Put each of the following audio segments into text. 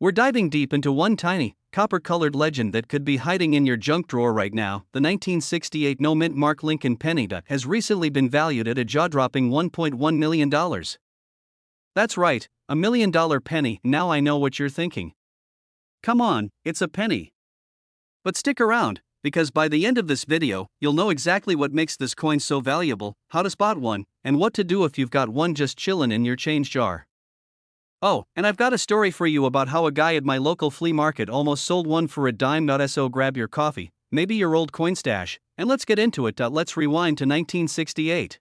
We're diving deep into one tiny, copper-colored legend that could be hiding in your junk drawer right now. The 1968 no-mint mark Lincoln penny has recently been valued at a jaw-dropping $1.1 million. That's right, a $1 million penny. Now I know what you're thinking. Come on, it's a penny. But stick around, because by the end of this video, you'll know exactly what makes this coin so valuable, how to spot one, and what to do if you've got one just chillin' in your change jar. Oh, and I've got a story for you about how a guy at my local flea market almost sold one for a dime. So grab your coffee, maybe your old coin stash, and let's get into it. Let's rewind to 1968.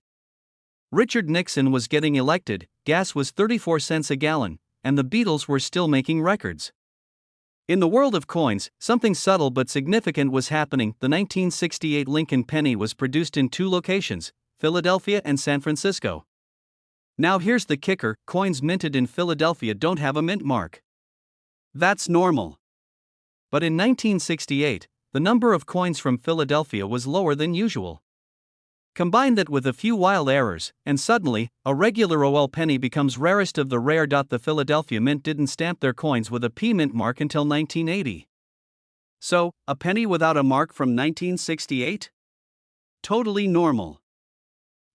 Richard Nixon was getting elected, gas was 34 cents a gallon, and the Beatles were still making records. In the world of coins, something subtle but significant was happening. The 1968 Lincoln penny was produced in two locations, Philadelphia and San Francisco. Now here's the kicker, coins minted in Philadelphia don't have a mint mark. That's normal. But in 1968, the number of coins from Philadelphia was lower than usual. Combine that with a few wild errors, and suddenly, a regular OL penny becomes rarest of the rare. The Philadelphia Mint didn't stamp their coins with a P mint mark until 1980. So, a penny without a mark from 1968? Totally normal.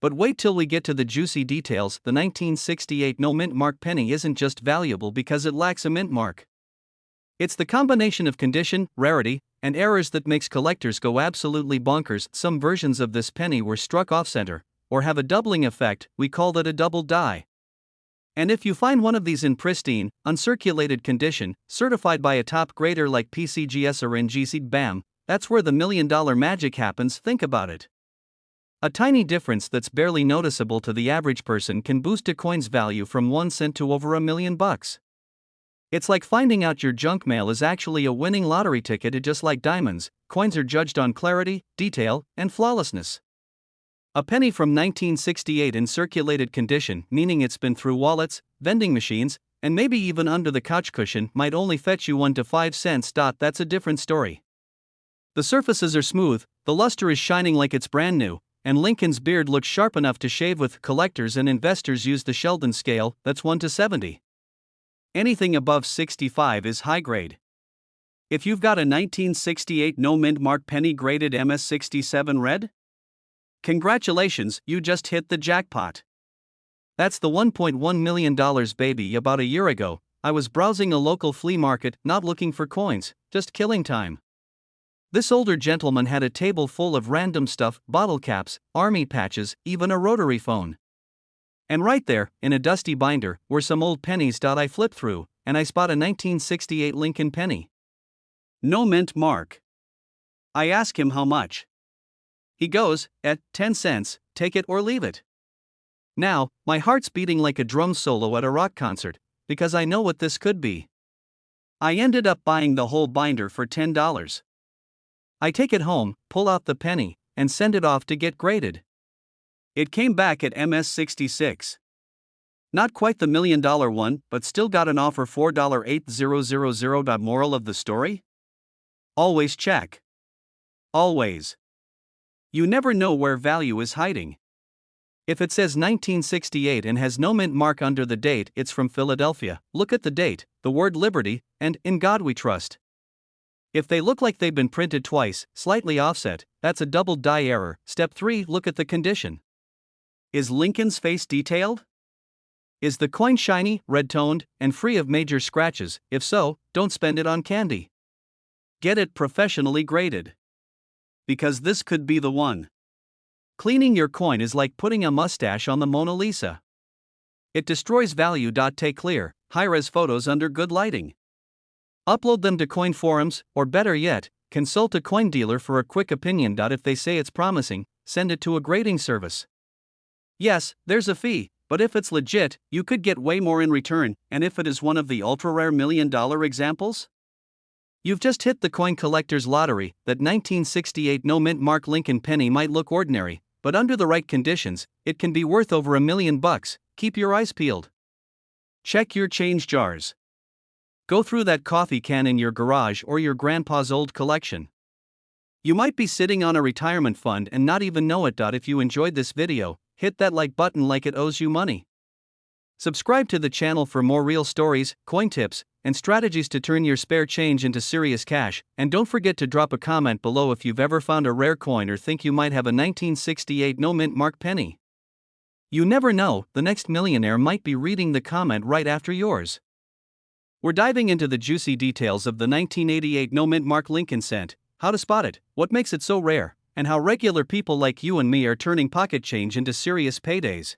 But wait till we get to the juicy details. The 1968 no mint mark penny isn't just valuable because it lacks a mint mark. It's the combination of condition, rarity, and errors that makes collectors go absolutely bonkers. Some versions of this penny were struck off-center, or have a doubling effect. We call that a double die. And if you find one of these in pristine, uncirculated condition, certified by a top grader like PCGS or NGC, bam, that's where the $1 million magic happens. Think about it. A tiny difference that's barely noticeable to the average person can boost a coin's value from 1 cent to over $1 million. It's like finding out your junk mail is actually a winning lottery ticket. Just like diamonds, coins are judged on clarity, detail, and flawlessness. A penny from 1968 in circulated condition, meaning it's been through wallets, vending machines, and maybe even under the couch cushion, might only fetch you 1 to 5 cents. That's a different story. The surfaces are smooth, the luster is shining like it's brand new, and Lincoln's beard looks sharp enough to shave with. Collectors and investors use the Sheldon scale, that's 1 to 70. Anything above 65 is high grade. If you've got a 1968 no mint mark penny graded MS67 red, congratulations, you just hit the jackpot. That's the $1.1 million baby. About a year ago, I was browsing a local flea market, not looking for coins, just killing time. This older gentleman had a table full of random stuff, bottle caps, army patches, even a rotary phone. And right there, in a dusty binder, were some old pennies. I flipped through, and I spot a 1968 Lincoln penny. No mint mark. I ask him how much. He goes, at 10 cents, take it or leave it. Now, my heart's beating like a drum solo at a rock concert, because I know what this could be. I ended up buying the whole binder for $10. I take it home, pull out the penny, and send it off to get graded. It came back at MS66. Not quite the $1 million one, but still got an offer $4.8000. Moral of the story? Always check. Always. You never know where value is hiding. If it says 1968 and has no mint mark under the date, it's from Philadelphia. Look at the date, the word Liberty, and In God We Trust. If they look like they've been printed twice, slightly offset, that's a double die error. Step 3, look at the condition. Is Lincoln's face detailed? Is the coin shiny, red-toned, and free of major scratches? If so, don't spend it on candy. Get it professionally graded. Because this could be the one. Cleaning your coin is like putting a mustache on the Mona Lisa. It destroys value. Take clear, high-res photos under good lighting. Upload them to coin forums, or better yet, consult a coin dealer for a quick opinion. If they say it's promising, send it to a grading service. Yes, there's a fee, but if it's legit, you could get way more in return. And if it is one of the ultra-rare $1 million examples? You've just hit the coin collector's lottery. That 1968 no mint mark Lincoln penny might look ordinary, but under the right conditions, it can be worth over $1 million. Keep your eyes peeled. Check your change jars. Go through that coffee can in your garage or your grandpa's old collection. You might be sitting on a retirement fund and not even know it. If you enjoyed this video, hit that like button like it owes you money. Subscribe to the channel for more real stories, coin tips, and strategies to turn your spare change into serious cash, and don't forget to drop a comment below if you've ever found a rare coin or think you might have a 1968 no mint mark penny. You never know, the next millionaire might be reading the comment right after yours. We're diving into the juicy details of the 1988 no mint mark Lincoln cent, how to spot it, what makes it so rare, and how regular people like you and me are turning pocket change into serious paydays.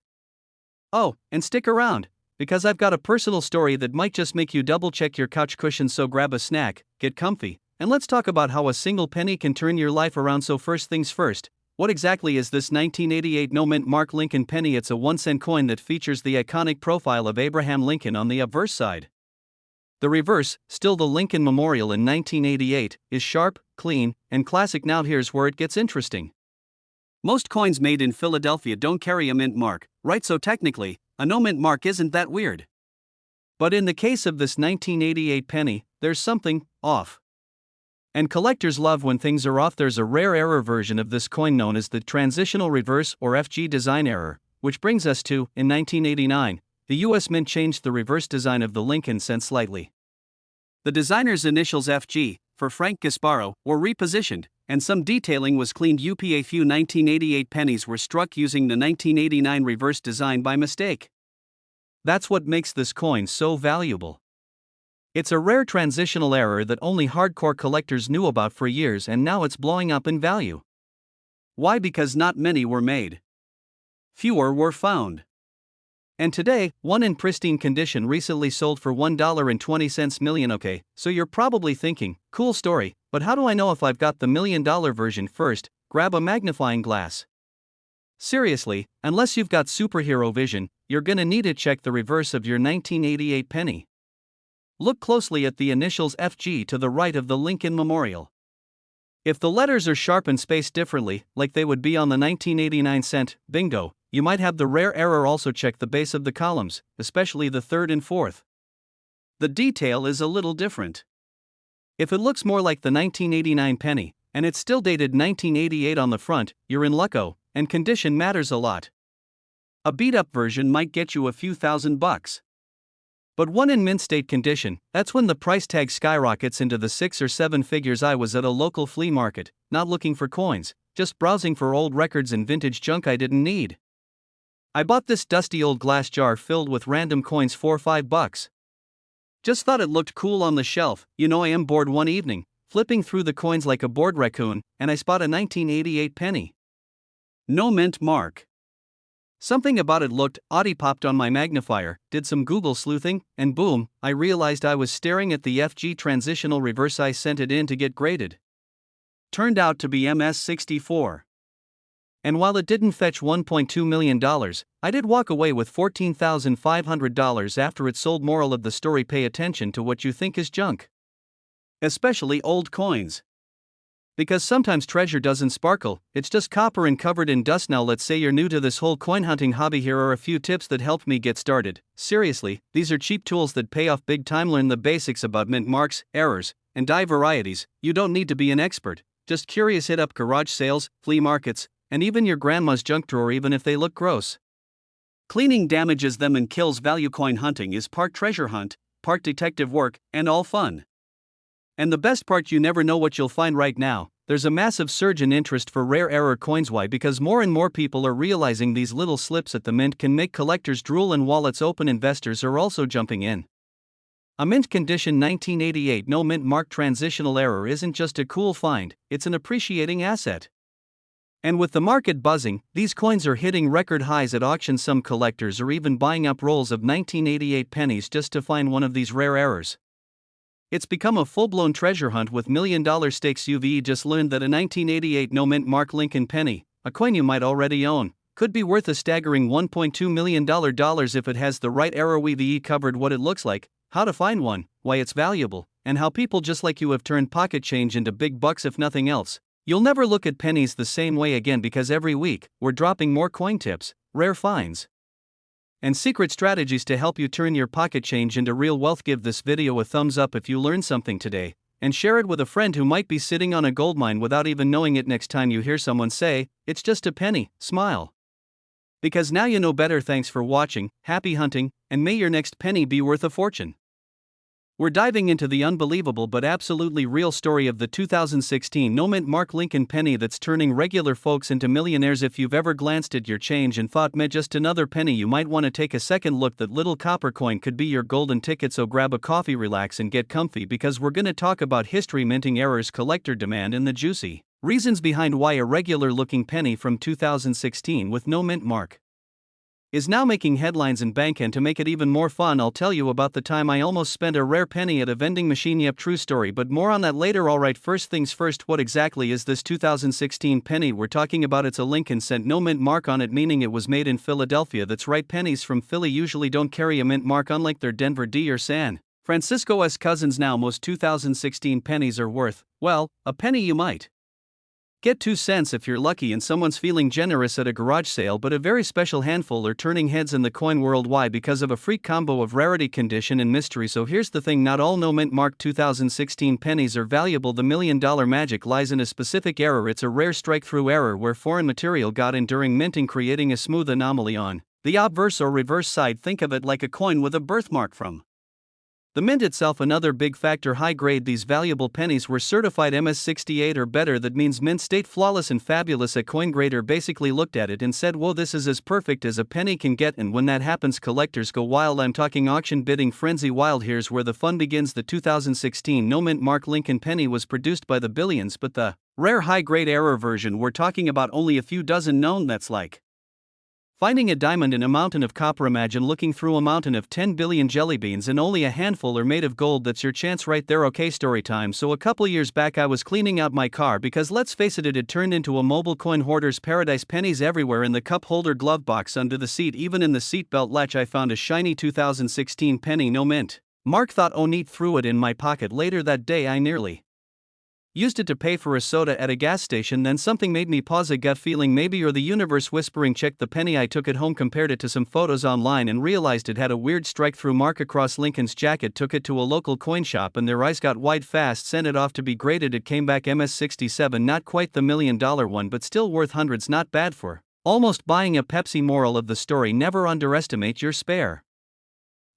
Oh, and stick around, because I've got a personal story that might just make you double-check your couch cushion, so grab a snack, get comfy, and let's talk about how a single penny can turn your life around. So first things first, what exactly is this 1988 no mint mark Lincoln penny? It's a 1-cent coin that features the iconic profile of Abraham Lincoln on the obverse side. The reverse, still the Lincoln Memorial in 1988, is sharp, clean, and classic. Now here's where it gets interesting. Most coins made in Philadelphia don't carry a mint mark, right? So technically, a no mint mark isn't that weird. But in the case of this 1988 penny, there's something off. And collectors love when things are off. There's a rare error version of this coin known as the transitional reverse or FG design error, which brings us to, in 1989, the US Mint changed the reverse design of the Lincoln cent slightly. The designer's initials FG, for Frank Gasparo, were repositioned, and some detailing was cleaned up. A few 1988 pennies were struck using the 1989 reverse design by mistake. That's what makes this coin so valuable. It's a rare transitional error that only hardcore collectors knew about for years, and now it's blowing up in value. Why? Because not many were made. Fewer were found. And today, one in pristine condition recently sold for $1.20 million. Okay, so you're probably thinking, cool story, but how do I know if I've got the $1 million version? First, grab a magnifying glass. Seriously, unless you've got superhero vision, you're gonna need to check the reverse of your 1988 penny. Look closely at the initials FG to the right of the Lincoln Memorial. If the letters are sharp and spaced differently, like they would be on the 1989 cent, bingo, you might have the rare error. Also check the base of the columns, especially the third and fourth. The detail is a little different. If it looks more like the 1989 penny, and it's still dated 1988 on the front, you're in lucko, and condition matters a lot. A beat-up version might get you a few $1,000. But one in mint state condition, that's when the price tag skyrockets into the 6 or 7 figures. I was at a local flea market, not looking for coins, just browsing for old records and vintage junk I didn't need. I bought this dusty old glass jar filled with random coins for $5. Just thought it looked cool on the shelf. I am bored one evening, flipping through the coins like a bored raccoon, and I spot a 1988 penny. No mint mark. Something about it looked odd. Popped on my magnifier, did some Google sleuthing, and boom, I realized I was staring at the FG transitional reverse. I sent it in to get graded. Turned out to be MS-64. And while it didn't fetch $1.2 million, I did walk away with $14,500 after it sold. Moral of the story: pay attention to what you think is junk. Especially old coins. Because sometimes treasure doesn't sparkle, it's just copper and covered in dust. Now let's say you're new to this whole coin hunting hobby. Here are a few tips that helped me get started. Seriously, these are cheap tools that pay off big time. Learn the basics about mint marks, errors, and die varieties. You don't need to be an expert, just curious. Hit up garage sales, flea markets, and even your grandma's junk drawer, even if they look gross. Cleaning damages them and kills value. Coin hunting is part treasure hunt, part detective work, and all fun. And the best part, you never know what you'll find. Right now, there's a massive surge in interest for rare error coins. Why? Because more and more people are realizing these little slips at the mint can make collectors drool and wallets open. Investors are also jumping in. A mint condition 1988 no mint mark transitional error isn't just a cool find, it's an appreciating asset. And with the market buzzing, these coins are hitting record highs at auction. Some collectors are even buying up rolls of 1988 pennies just to find one of these rare errors. It's become a full-blown treasure hunt with million-dollar stakes. You've just learned that a 1988 no mint mark Lincoln penny, a coin you might already own, could be worth a staggering $1.2 million if it has the right error. We've covered what it looks like, how to find one, why it's valuable, and how people just like you have turned pocket change into big bucks. If nothing else, you'll never look at pennies the same way again, because every week, we're dropping more coin tips, rare finds, and secret strategies to help you turn your pocket change into real wealth. Give this video a thumbs up if you learned something today, and share it with a friend who might be sitting on a goldmine without even knowing it. Next time you hear someone say, "It's just a penny," smile. Because now you know better. Thanks for watching, happy hunting, and may your next penny be worth a fortune. We're diving into the unbelievable but absolutely real story of the 2016 no-mint mark Lincoln penny that's turning regular folks into millionaires. If you've ever glanced at your change and thought, "Meh, just another penny," you might want to take a second look. That little copper coin could be your golden ticket, so grab a coffee, relax, and get comfy, because we're going to talk about history, minting errors, collector demand, and the juicy reasons behind why a regular-looking penny from 2016 with no mint mark is now making headlines in bank. And to make it even more fun, I'll tell you about the time I almost spent a rare penny at a vending machine. Yep, true story, but more on that later. Alright, first things first, what exactly is this 2016 penny we're talking about? It's a Lincoln cent, no mint mark on it, meaning it was made in Philadelphia. That's right, pennies from Philly usually don't carry a mint mark, unlike their Denver D or San Francisco's cousins. Now most 2016 pennies are worth, well, a penny. You might get 2 cents if you're lucky and someone's feeling generous at a garage sale, but a very special handful are turning heads in the coin world. Why? Because of a freak combo of rarity, condition, and mystery. So here's the thing, not all no mint mark 2016 pennies are valuable. The $1 million magic lies in a specific error. It's a rare strike-through error where foreign material got in during minting, creating a smooth anomaly on the obverse or reverse side. Think of it like a coin with a birthmark from the mint itself. Another big factor, high grade. These valuable pennies were certified MS68 or better. That means mint state, flawless and fabulous. A coin grader basically looked at it and said, "Whoa, this is as perfect as a penny can get." And when that happens, collectors go wild. I'm talking auction bidding frenzy wild. Here's where the fun begins. The 2016 no mint mark Lincoln penny was produced by the billions, but the rare high grade error version we're talking about, only a few dozen known. That's like finding a diamond in a mountain of copper. Imagine looking through a mountain of 10 billion jelly beans and only a handful are made of gold. That's your chance right there. Okay, story time. So a couple years back I was cleaning out my car because, let's face it, it had turned into a mobile coin hoarder's paradise. Pennies everywhere, in the cup holder, glove box, under the seat, even in the seatbelt latch. I found a shiny 2016 penny, no mint mark. Thought, oh neat, threw it in my pocket. Later that day I nearly used it to pay for a soda at a gas station. Then something made me pause, a gut feeling, maybe, or the universe whispering, check the penny. I took it home, compared it to some photos online, and realized it had a weird strike-through mark across Lincoln's jacket. Took it to a local coin shop and their eyes got wide fast. Sent it off to be graded. It came back MS67, not quite the $1 million one, but still worth hundreds. Not bad for almost buying a Pepsi. Moral of the story, never underestimate your spare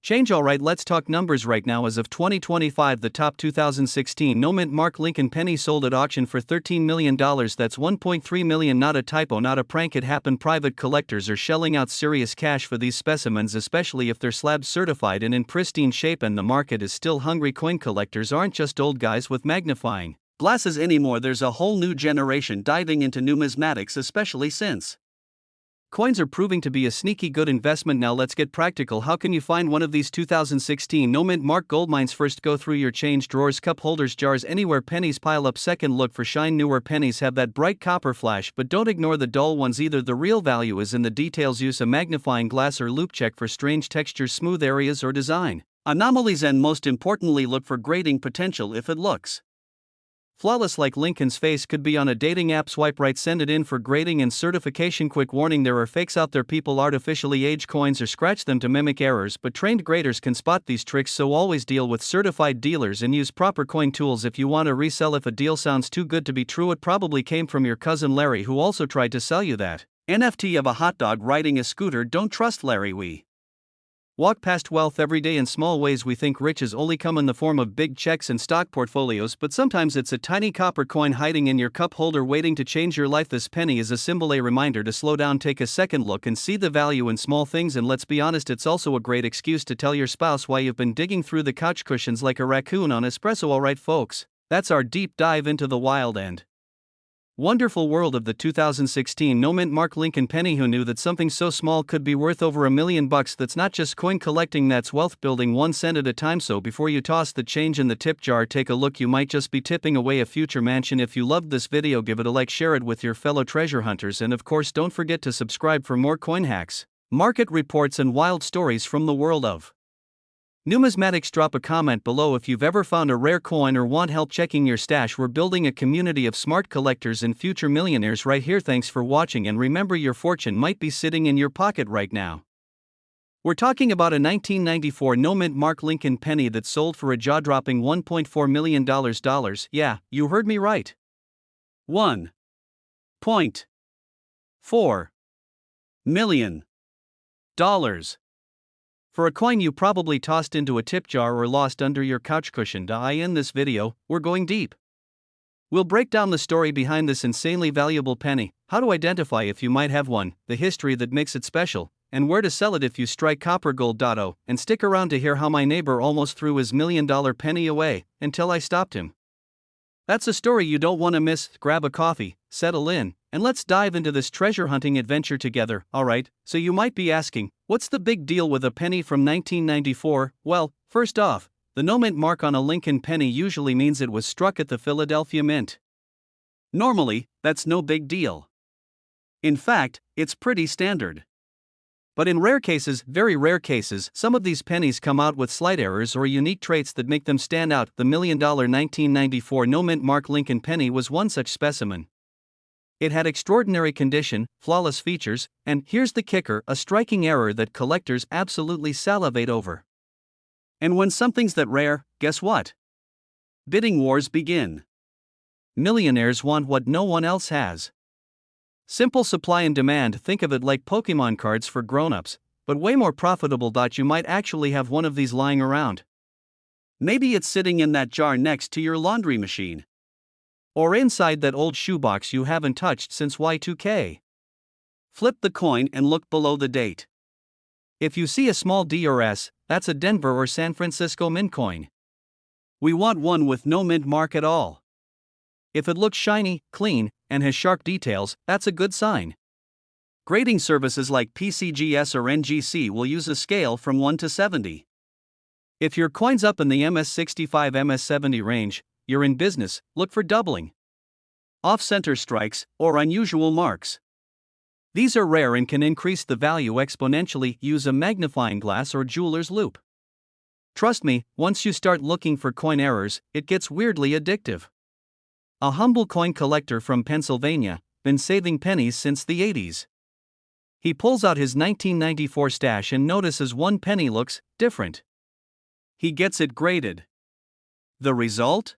change. Alright, let's talk numbers right now. As of 2025, the top 2016 no mint mark Lincoln penny sold at auction for $13 million. That's $1.3 million. Not a typo, not a prank, it happened. Private collectors are shelling out serious cash for these specimens, especially if they're slab certified and in pristine shape, and the market is still hungry. Coin collectors aren't just old guys with magnifying glasses anymore. There's a whole new generation diving into numismatics, especially since coins are proving to be a sneaky good investment. Now let's get practical. How can you find one of these 2016 no mint mark Goldmines? First, go through your change drawers, cup holders, jars, anywhere pennies pile up. Second, look for shine. Newer pennies have that bright copper flash, but don't ignore the dull ones either. The real value is in the details. Use a magnifying glass or loupe. Check for strange textures, smooth areas, or design anomalies, and most importantly, look for grading potential. If it looks flawless like Lincoln's face, could be on a dating app. Swipe right, send it in for grading and certification. Quick warning, there are fakes out there. People artificially age coins or scratch them to mimic errors, but trained graders can spot these tricks, so always deal with certified dealers and use proper coin tools if you want to resell. If a deal sounds too good to be true, it probably came from your cousin Larry, who also tried to sell you that NFT of a hot dog riding a scooter. Don't trust Larry. We walk past wealth every day in small ways. We think riches only come in the form of big checks and stock portfolios, but sometimes it's a tiny copper coin hiding in your cup holder waiting to change your life. This penny is a symbol, a reminder to slow down, take a second look, and see the value in small things. And let's be honest, it's also a great excuse to tell your spouse why you've been digging through the couch cushions like a raccoon on espresso. Alright folks, that's our deep dive into the wild and wonderful world of the 2016 no mint mark Lincoln penny. Who knew that something so small could be worth over $1 million? That's not just coin collecting, that's wealth building, 1 cent at a time. So before you toss the change in the tip jar, take a look. You might just be tipping away a future mansion. If you loved this video, give it a like, share it with your fellow treasure hunters, and of course don't forget to subscribe for more coin hacks, market reports, and wild stories from the world of numismatics. Drop a comment below if you've ever found a rare coin or want help checking your stash. We're building a community of smart collectors and future millionaires right here. Thanks for watching, and remember, your fortune might be sitting in your pocket right now. We're talking about a 1994 no mint mark Lincoln penny that sold for a jaw-dropping $1.4 million. Yeah, you heard me right. $1.4 million dollars. For a coin you probably tossed into a tip jar or lost under your couch cushion. In this video, we're going deep. We'll break down the story behind this insanely valuable penny, how to identify if you might have one, the history that makes it special, and where to sell it if you strike copper gold. And stick around to hear how my neighbor almost threw his $1 million penny away, until I stopped him. That's a story you don't want to miss. Grab a coffee, settle in, and let's dive into this treasure hunting adventure together. Alright, so you might be asking, what's the big deal with a penny from 1994? Well, first off, the no mint mark on a Lincoln penny usually means it was struck at the Philadelphia Mint. Normally, that's no big deal. In fact, it's pretty standard. But in rare cases, very rare cases, some of these pennies come out with slight errors or unique traits that make them stand out. The $1 million 1994 no mint mark Lincoln penny was one such specimen. It had extraordinary condition, flawless features, and here's the kicker, a striking error that collectors absolutely salivate over. And when something's that rare, guess what? Bidding wars begin. Millionaires want what no one else has. Simple supply and demand. Think of it like Pokemon cards for grown-ups, but way more profitable. You might actually have one of these lying around. Maybe it's sitting in that jar next to your laundry machine. Or inside that old shoebox you haven't touched since Y2K. Flip the coin and look below the date. If you see a small D or S, that's a Denver or San Francisco mint coin. We want one with no mint mark at all. If it looks shiny, clean, and has sharp details, that's a good sign. Grading services like PCGS or NGC will use a scale from 1 to 70. If your coin's up in the MS65 MS70 range, you're in business. Look for doubling, off-center strikes, or unusual marks. These are rare and can increase the value exponentially. Use a magnifying glass or jeweler's loupe. Trust me, once you start looking for coin errors, it gets weirdly addictive. A humble coin collector from Pennsylvania, been saving pennies since the 80s. He pulls out his 1994 stash and notices one penny looks different. He gets it graded. The result?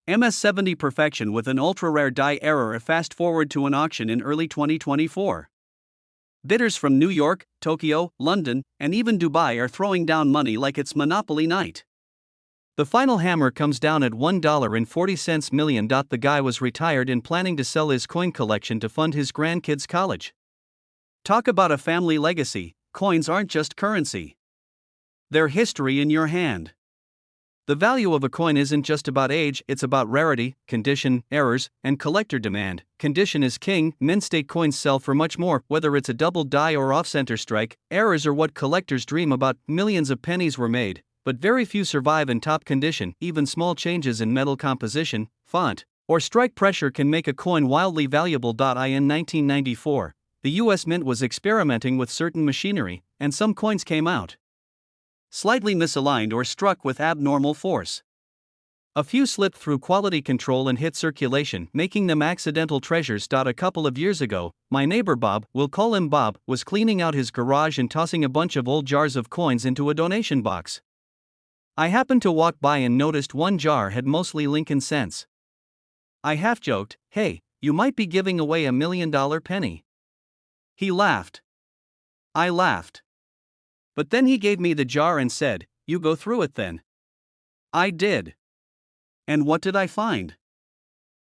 MS70 perfection with an ultra-rare die error. Fast forward to an auction in early 2024. Bidders from New York, Tokyo, London, and even Dubai are throwing down money like it's Monopoly night. The final hammer comes down at $1.40 million. The guy was retired and planning to sell his coin collection to fund his grandkids' college. Talk about a family legacy. Coins aren't just currency. They're history in your hand. The value of a coin isn't just about age, it's about rarity, condition, errors, and collector demand. Condition is king. Mint state coins sell for much more, whether it's a double die or off-center strike. Errors are what collectors dream about. Millions of pennies were made, but very few survive in top condition. Even small changes in metal composition, font, or strike pressure can make a coin wildly valuable. In 1994, the US Mint was experimenting with certain machinery, and some coins came out slightly misaligned or struck with abnormal force. A few slipped through quality control and hit circulation, making them accidental treasures. A couple of years ago, my neighbor Bob, we'll call him Bob, was cleaning out his garage and tossing a bunch of old jars of coins into a donation box. I happened to walk by and noticed one jar had mostly Lincoln cents. I half joked, "Hey, you might be giving away $1 million penny." He laughed. I laughed. But then he gave me the jar and said, "You go through it then." I did. And what did I find?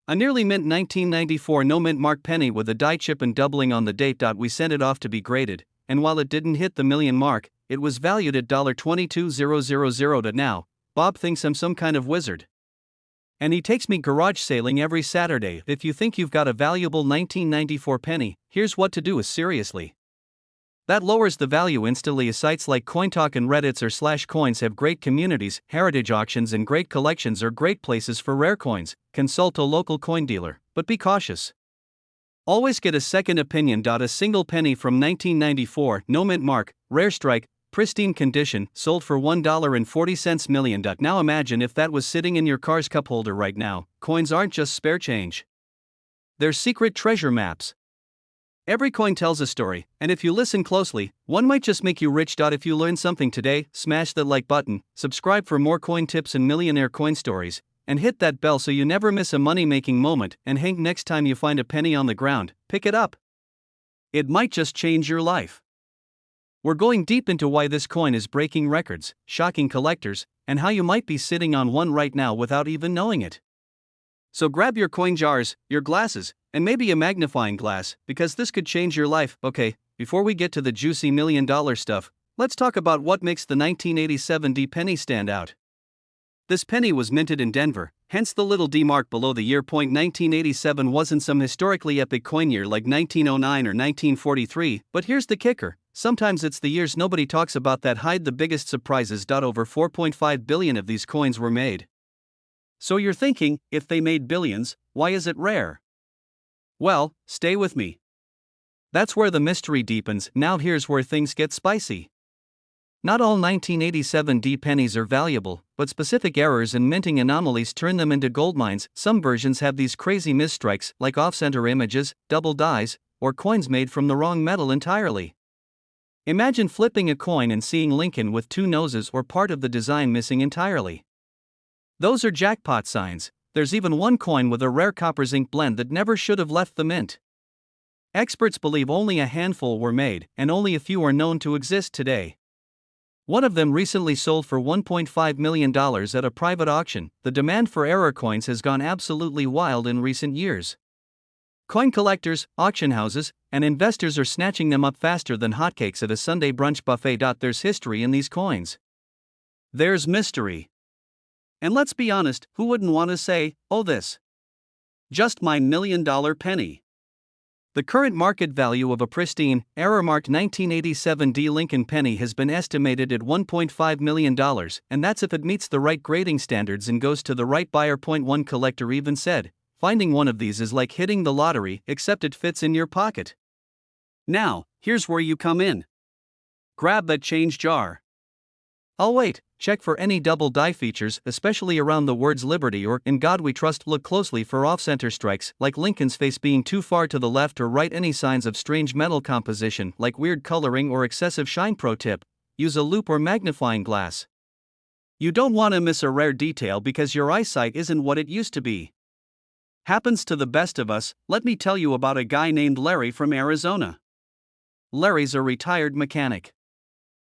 A nearly mint 1994 no mint mark penny with a die chip and doubling on the date. We sent it off to be graded, and while it didn't hit the million mark, it was valued at $22,000. Now, Bob thinks I'm some kind of wizard. And he takes me garage sailing every Saturday. If you think you've got a valuable 1994 penny, here's what to do. Seriously. That lowers the value instantly. Sites like CoinTalk and Reddits or /coins have great communities. Heritage auctions and great collections are great places for rare coins. Consult a local coin dealer, but be cautious. Always get a second opinion. A single penny from 1994, no mint mark, rare strike, pristine condition, sold for $1.40 million. Now imagine if that was sitting in your car's cup holder right now. Coins aren't just spare change. They're secret treasure maps. Every coin tells a story, and if you listen closely, one might just make you rich. If you learned something today, smash that like button, subscribe for more coin tips and millionaire coin stories, and hit that bell so you never miss a money-making moment. And hey, next time you find a penny on the ground, pick it up. It might just change your life. We're going deep into why this coin is breaking records, shocking collectors, and how you might be sitting on one right now without even knowing it. So grab your coin jars, your glasses, and maybe a magnifying glass, because this could change your life. Okay, before we get to the juicy $1 million stuff, let's talk about what makes the 1987 D penny stand out. This penny was minted in Denver, hence the little D mark below the year point. 1987 wasn't some historically epic coin year like 1909 or 1943, but here's the kicker. Sometimes it's the years nobody talks about that hide the biggest surprises. Over 4.5 billion of these coins were made. So you're thinking, if they made billions, why is it rare? Well, stay with me. That's where the mystery deepens. Now here's where things get spicy. Not all 1987 D pennies are valuable, but specific errors and minting anomalies turn them into gold mines. Some versions have these crazy misstrikes, like off-center images, double dies, or coins made from the wrong metal entirely. Imagine flipping a coin and seeing Lincoln with two noses or part of the design missing entirely. Those are jackpot signs. There's even one coin with a rare copper zinc blend that never should have left the mint. Experts believe only a handful were made, and only a few are known to exist today. One of them recently sold for $1.5 million at a private auction. The demand for error coins has gone absolutely wild in recent years. Coin collectors, auction houses, and investors are snatching them up faster than hotcakes at a Sunday brunch buffet. There's history in these coins. There's mystery. And let's be honest, who wouldn't want to say, oh, this? Just my $1 million penny. The current market value of a pristine, error-marked 1987 D Lincoln penny has been estimated at $1.5 million, and that's if it meets the right grading standards and goes to the right buyer. One collector even said, finding one of these is like hitting the lottery, except it fits in your pocket. Now, here's where you come in. Grab that change jar. I'll wait. Check for any double die features, especially around the words Liberty or In God We Trust. Look closely for off-center strikes, like Lincoln's face being too far to the left or right. Any signs of strange metal composition, like weird coloring or excessive shine. Pro tip: use a loupe or magnifying glass. You don't want to miss a rare detail because your eyesight isn't what it used to be. Happens to the best of us. Let me tell you about a guy named Larry from Arizona. Larry's a retired mechanic.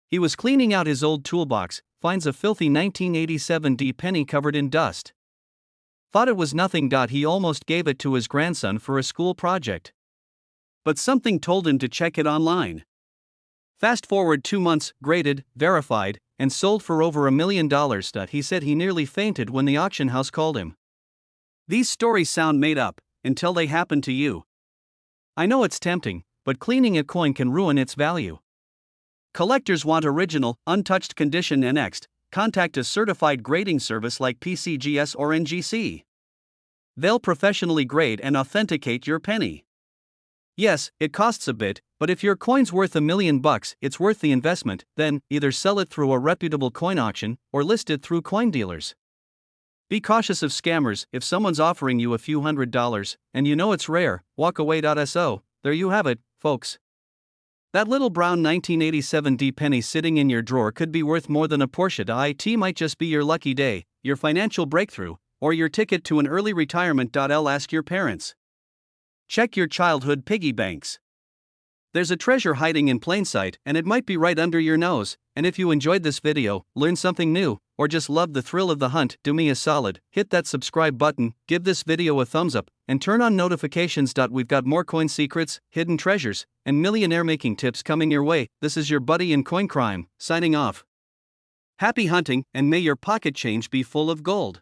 He was cleaning out his old toolbox, finds a filthy 1987 D penny covered in dust. Thought it was nothing. He almost gave it to his grandson for a school project. But something told him to check it online. Fast forward 2 months, graded, verified, and sold for over $1 million. He said he nearly fainted when the auction house called him. These stories sound made up, until they happen to you. I know it's tempting, but cleaning a coin can ruin its value. Collectors want original, untouched condition. Next, contact a certified grading service like PCGS or NGC. They'll professionally grade and authenticate your penny. Yes, it costs a bit, but if your coin's worth $1 million, it's worth the investment. Then, either sell it through a reputable coin auction, or list it through coin dealers. Be cautious of scammers. If someone's offering you a few $100s, and you know it's rare, walk away. So, there you have it, folks. That little brown 1987 D penny sitting in your drawer could be worth more than a Porsche. It might just be your lucky day, your financial breakthrough, or your ticket to an early retirement. Ask your parents. Check your childhood piggy banks. There's a treasure hiding in plain sight, and it might be right under your nose. And if you enjoyed this video, learned something new, or just loved the thrill of the hunt, do me a solid, hit that subscribe button, give this video a thumbs up, and turn on notifications. We've got more coin secrets, hidden treasures, and millionaire making tips coming your way. This is your buddy in coin crime, signing off. Happy hunting, and may your pocket change be full of gold.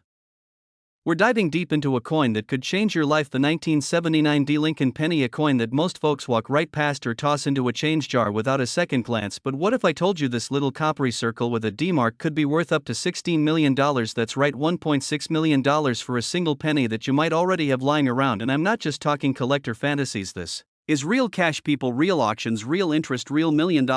We're diving deep into a coin that could change your life, the 1979 D Lincoln penny, a coin that most folks walk right past or toss into a change jar without a second glance. But what if I told you this little coppery circle with a D mark could be worth up to $16 million? That's right, $1.6 million for a single penny that you might already have lying around. And I'm not just talking collector fantasies. This is real cash, people, real auctions, real interest, real $1 million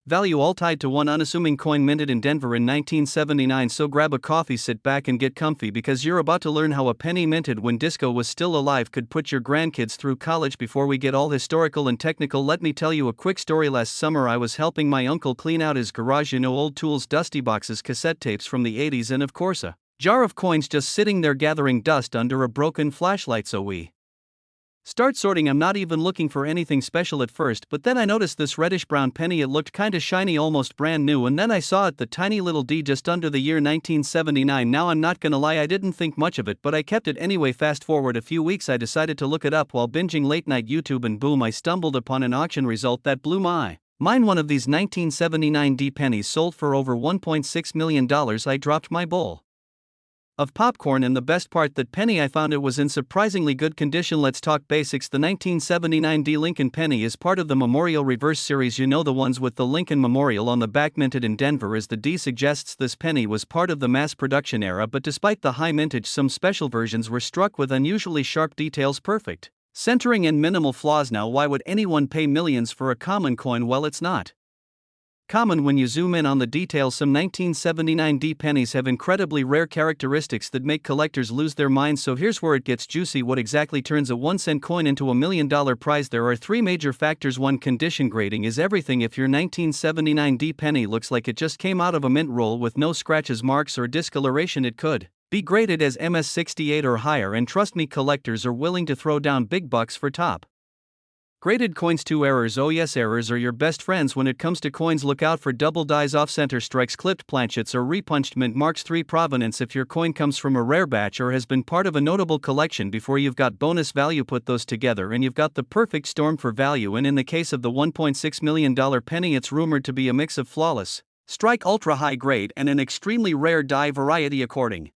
value, all tied to one unassuming coin minted in Denver in 1979. So grab a coffee, sit back and get comfy, because you're about to learn how a penny minted when disco was still alive could put your grandkids through college. Before we get all historical and technical, let me tell you a quick story. Last summer I was helping my uncle clean out his garage. Old tools, dusty boxes, cassette tapes from the 80s, and of course a jar of coins just sitting there gathering dust under a broken flashlight. So we Start sorting. I'm not even looking for anything special at first, but then I noticed this reddish brown penny. It looked kinda shiny, almost brand new, and then I saw it, the tiny little D just under the year 1979. Now I'm not gonna lie, I didn't think much of it, but I kept it anyway. Fast forward a few weeks, I decided to look it up while binging late night YouTube, and boom, I stumbled upon an auction result that blew my mind. One of these 1979 D pennies sold for over $1.6 million. I dropped my bowl of popcorn, and the best part, that penny, I found it was in surprisingly good condition. Let's talk basics. The 1979 D Lincoln penny is part of the Memorial Reverse series, you know, the ones with the Lincoln Memorial on the back, minted in Denver. As the D suggests, this penny was part of the mass production era, but despite the high mintage, some special versions were struck with unusually sharp details, perfect centering, and minimal flaws. Now, why would anyone pay millions for a common coin? Well, it's not common when you zoom in on the details. Some 1979 D pennies have incredibly rare characteristics that make collectors lose their minds. So here's where it gets juicy. What exactly turns a 1-cent coin into $1 million prize? There are 3 major factors. 1. Condition. Grading is everything. If your 1979 D penny looks like it just came out of a mint roll with no scratches, marks, or discoloration, it could be graded as MS68 or higher, and trust me, collectors are willing to throw down big bucks for top graded coins. 2. Errors. Oh yes, errors are your best friends when it comes to coins. Look out for double dies, off-center strikes, clipped planchets, or repunched mint marks. 3. Provenance. If your coin comes from a rare batch or has been part of a notable collection before, you've got bonus value. Put those together and you've got the perfect storm for value. And in the case of the $1.6 million penny, it's rumored to be a mix of flawless strike, ultra high grade, and an extremely rare die variety, according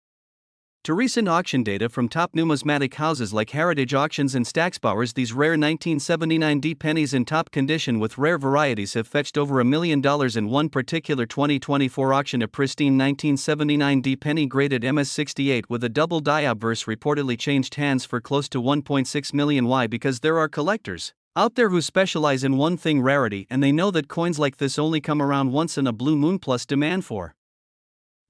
to recent auction data from top numismatic houses like Heritage Auctions and Stacksbowers. These rare 1979 D pennies in top condition with rare varieties have fetched over $1 million in one particular 2024 auction. A pristine 1979 D penny graded MS68 with a double die obverse reportedly changed hands for close to $1.6 million. Why? Because there are collectors out there who specialize in one thing, rarity, and they know that coins like this only come around once in a blue moon. Plus, demand for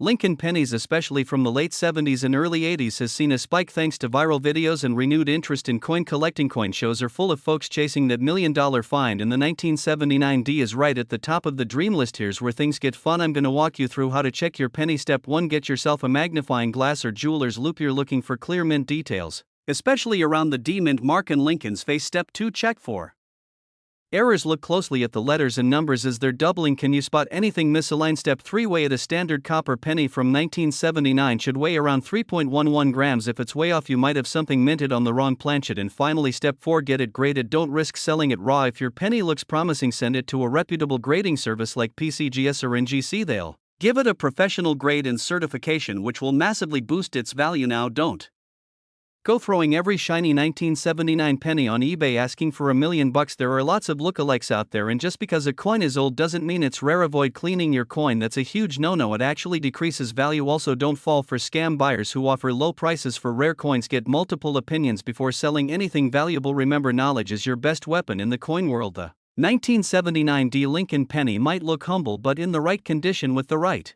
Lincoln pennies, especially from the late 70s and early 80s, has seen a spike thanks to viral videos and renewed interest in coin collecting. Coin shows are full of folks chasing that $1 million find, and the 1979 D is right at the top of the dream list. Here's where things get fun. I'm gonna walk you through how to check your penny. Step 1. Get yourself a magnifying glass or jeweler's loupe. You're looking for clear mint details, especially around the D mint mark and Lincoln's face. Step 2. Check for errors. Look closely at the letters and numbers as they're doubling. Can you spot anything misaligned? Step 3. Weigh it. A standard copper penny from 1979 should weigh around 3.11 grams. If it's way off, you might have something minted on the wrong planchet. And finally, step 4. Get it graded. Don't risk selling it raw. If your penny looks promising, send it to a reputable grading service like PCGS or NGC. They'll give it a professional grade and certification, which will massively boost its value. Now, don't go throwing every shiny 1979 penny on eBay asking for $1 million. There are lots of lookalikes out there, and just because a coin is old doesn't mean it's rare. Avoid cleaning your coin. That's a huge no-no. It actually decreases value. Also, don't fall for scam buyers who offer low prices for rare coins. Get multiple opinions before selling anything valuable. Remember, knowledge is your best weapon in the coin world. The 1979 D Lincoln penny might look humble, but in the right condition with the right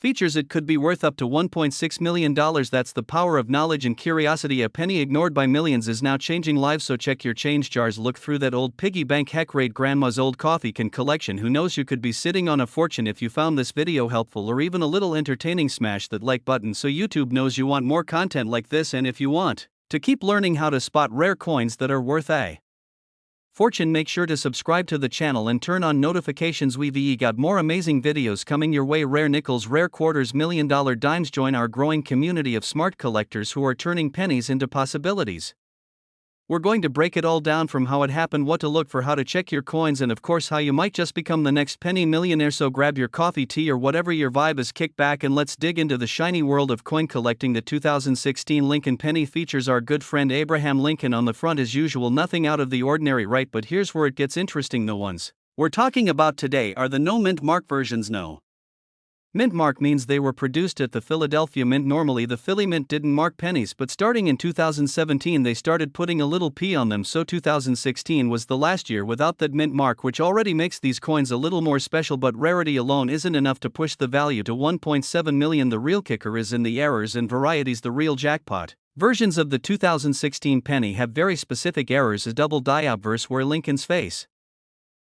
features, it could be worth up to $1.6 million. That's the power of knowledge and curiosity. A penny ignored by millions is now changing lives. So check your change jars. Look through that old piggy bank. Heck, raid grandma's old coffee can collection. Who knows, you could be sitting on a fortune. If you found this video helpful or even a little entertaining, smash that like button so YouTube knows you want more content like this. And if you want to keep learning how to spot rare coins that are worth a fortune, make sure to subscribe to the channel and turn on notifications. We've got more amazing videos coming your way. Rare nickels, rare quarters, $1 million dimes. Join our growing community of smart collectors who are turning pennies into possibilities. We're going to break it all down, from how it happened, what to look for, how to check your coins, and of course how you might just become the next penny millionaire. So grab your coffee, tea, or whatever your vibe is, kick back, and let's dig into the shiny world of coin collecting. The 2016 Lincoln penny features our good friend Abraham Lincoln on the front as usual. Nothing out of the ordinary, right? But here's where it gets interesting. The ones we're talking about today are the no mint mark versions. No mint mark means they were produced at the Philadelphia Mint. Normally the Philly Mint didn't mark pennies, but starting in 2017 they started putting a little P on them, so 2016 was the last year without that mint mark, which already makes these coins a little more special. But rarity alone isn't enough to push the value to $1.7 million. The real kicker is in the errors and varieties. The real jackpot versions of the 2016 penny have very specific errors. A double die obverse where Lincoln's face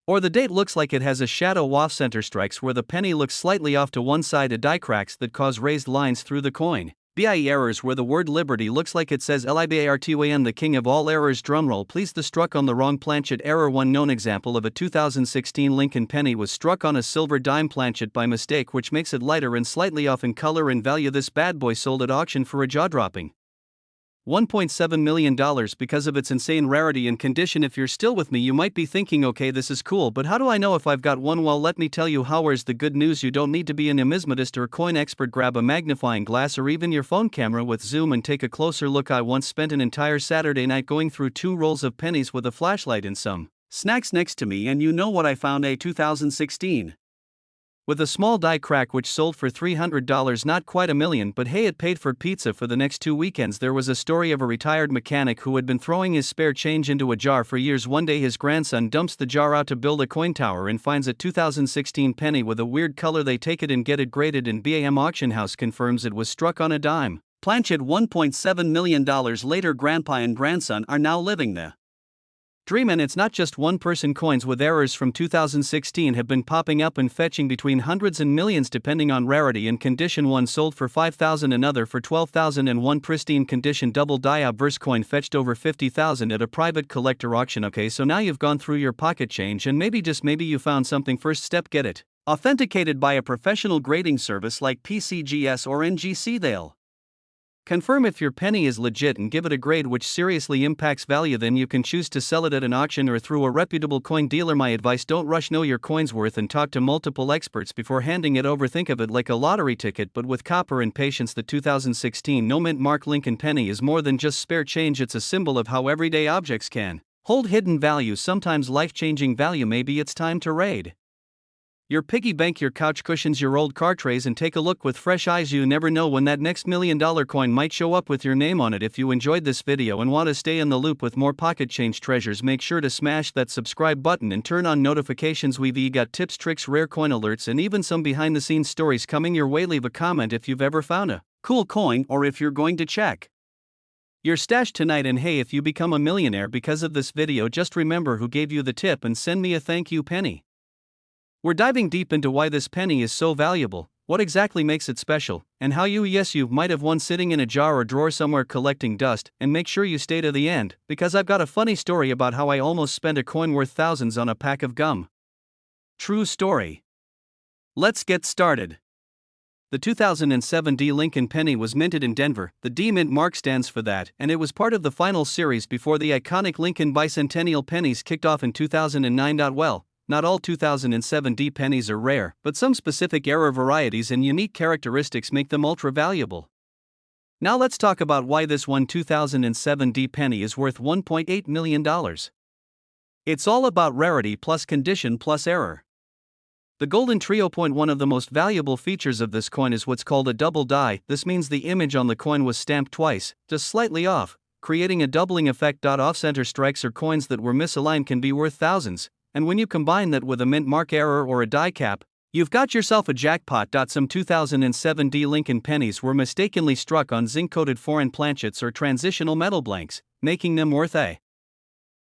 or the date looks like it has a shadow, off-center strikes where the penny looks slightly off to one side, a die cracks that cause raised lines through the coin. BIE errors where the word liberty looks like it says LIBARTYN, the king of all errors. Drumroll please. The struck on the wrong planchet. Error 1. Known example of a 2016 Lincoln penny was struck on a silver dime planchet by mistake, which makes it lighter and slightly off in color and value. This bad boy sold at auction for a jaw-dropping $1.7 million because of its insane rarity and condition. If you're still with me, you might be thinking, okay, this is cool, but how do I know if I've got one? Well, let me tell you how. Where's the good news? You don't need to be a numismatist or a coin expert. Grab a magnifying glass or even your phone camera with zoom and take a closer look. I once spent an entire Saturday night going through 2 rolls of pennies with a flashlight and some snacks next to me, and you know what I found? A 2016 with a small die crack which sold for $300, not quite a million, but hey, it paid for pizza for the next 2 weekends. There was a story of a retired mechanic who had been throwing his spare change into a jar for years. One day his grandson dumps the jar out to build a coin tower and finds a 2016 penny with a weird color. They take it and get it graded, and BAM auction house confirms it was struck on a dime planchet. $1.7 million later, grandpa and grandson are now living the dream. And it's not just one person. Coins with errors from 2016 have been popping up and fetching between hundreds and millions depending on rarity and condition. One sold for $5,000, another for $12,000, and one pristine condition double die obverse coin fetched over $50,000 at a private collector auction. Okay, so now you've gone through your pocket change and maybe, just maybe, you found something. First step: get it authenticated by a professional grading service like PCGS or NGC. They'll confirm if your penny is legit and give it a grade which seriously impacts value. Then you can choose to sell it at an auction or through a reputable coin dealer. My advice: don't rush. Know your coin's worth and talk to multiple experts before handing it over. Think of it like a lottery ticket, but with copper and patience. The 2016 no mint mark Lincoln penny is more than just spare change. It's a symbol of how everyday objects can hold hidden value, sometimes life-changing value. Maybe it's time to raid your piggy bank, your couch cushions, your old car trays, and take a look with fresh eyes. You never know when that next $1 million coin might show up with your name on it. If you enjoyed this video and want to stay in the loop with more pocket change treasures, make sure to smash that subscribe button and turn on notifications. We've got tips, tricks, rare coin alerts, and even some behind the scenes stories coming your way. Leave a comment if you've ever found a cool coin or if you're going to check your stash tonight. And hey, if you become a millionaire because of this video, just remember who gave you the tip and send me a thank you penny. We're diving deep into why this penny is so valuable, what exactly makes it special, and how you might have one sitting in a jar or drawer somewhere collecting dust. And make sure you stay to the end, because I've got a funny story about how I almost spent a coin worth thousands on a pack of gum. True story. Let's get started. The 2007 D Lincoln penny was minted in Denver. The D mint mark stands for that, and it was part of the final series before the iconic Lincoln bicentennial pennies kicked off in 2009. Well, not all 2007 D pennies are rare, but some specific error varieties and unique characteristics make them ultra valuable. Now let's talk about why this one 2007 D penny is worth $1.8 million. It's all about rarity plus condition plus error. The golden trio. One of the most valuable features of this coin is what's called a double die. This means the image on the coin was stamped twice, just slightly off, creating a doubling effect. Off-center strikes or coins that were misaligned can be worth thousands. And when you combine that with a mint mark error or a die cap, you've got yourself a jackpot. Some 2007 D Lincoln pennies were mistakenly struck on zinc-coated foreign planchets or transitional metal blanks, making them worth a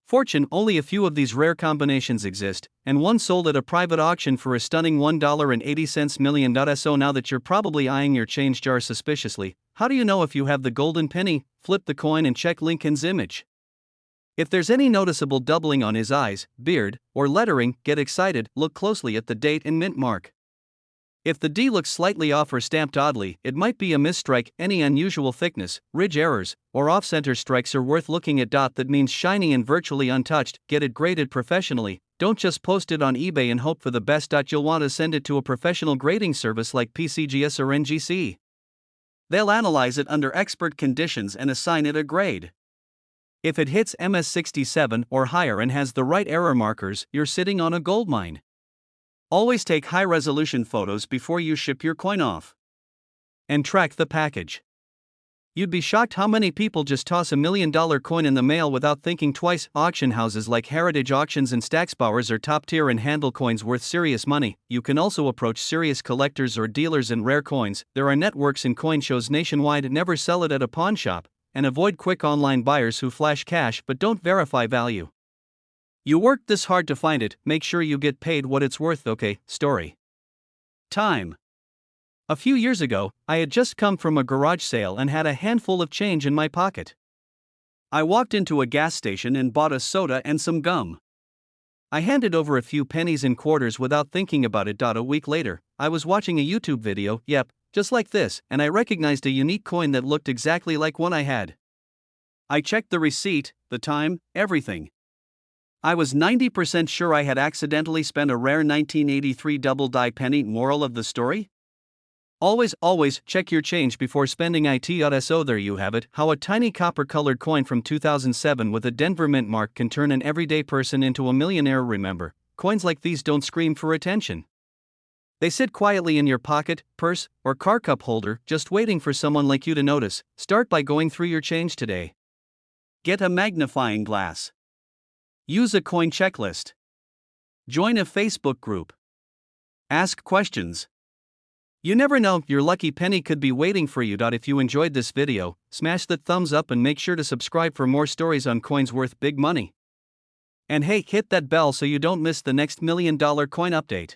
fortune. Only a few of these rare combinations exist, and one sold at a private auction for a stunning $1.80 million. So now that you're probably eyeing your change jar suspiciously, how do you know if you have the golden penny? Flip the coin and check Lincoln's image. If there's any noticeable doubling on his eyes, beard, or lettering, get excited. Look closely at the date and mint mark. If the D looks slightly off or stamped oddly, it might be a misstrike. Any unusual thickness, ridge errors, or off-center strikes are worth looking at. That means shiny and virtually untouched. Get it graded professionally. Don't just post it on eBay and hope for the best. You'll want to send it to a professional grading service like PCGS or NGC. They'll analyze it under expert conditions and assign it a grade. If it hits MS67 or higher and has the right error markers, you're sitting on a goldmine. Always take high-resolution photos before you ship your coin off. And track the package. You'd be shocked how many people just toss $1 million coin in the mail without thinking twice. Auction houses like Heritage Auctions and Stacksbowers are top tier and handle coins worth serious money. You can also approach serious collectors or dealers in rare coins. There are networks and coin shows nationwide. Never sell it at a pawn shop. And avoid quick online buyers who flash cash but don't verify value. You worked this hard to find it, make sure you get paid what it's worth. Okay, story time. A few years ago, I had just come from a garage sale and had a handful of change in my pocket. I walked into a gas station and bought a soda and some gum. I handed over a few pennies and quarters without thinking about it. A week later, I was watching a YouTube video, just like this, and I recognized a unique coin that looked exactly like one I had. I checked the receipt, the time, everything. I was 90% sure I had accidentally spent a rare 1983 double-die penny. Moral of the story? Always check your change before spending it. So there you have it, how a tiny copper-colored coin from 2007 with a Denver mint mark can turn an everyday person into a millionaire. Remember, coins like these don't scream for attention. They sit quietly in your pocket, purse, or car cup holder, just waiting for someone like you to notice. Start by going through your change today. Get a magnifying glass. Use a coin checklist. Join a Facebook group. Ask questions. You never know, your lucky penny could be waiting for you. If you enjoyed this video, smash that thumbs up and make sure to subscribe for more stories on coins worth big money. And hey, hit that bell so you don't miss the next $1 million coin update.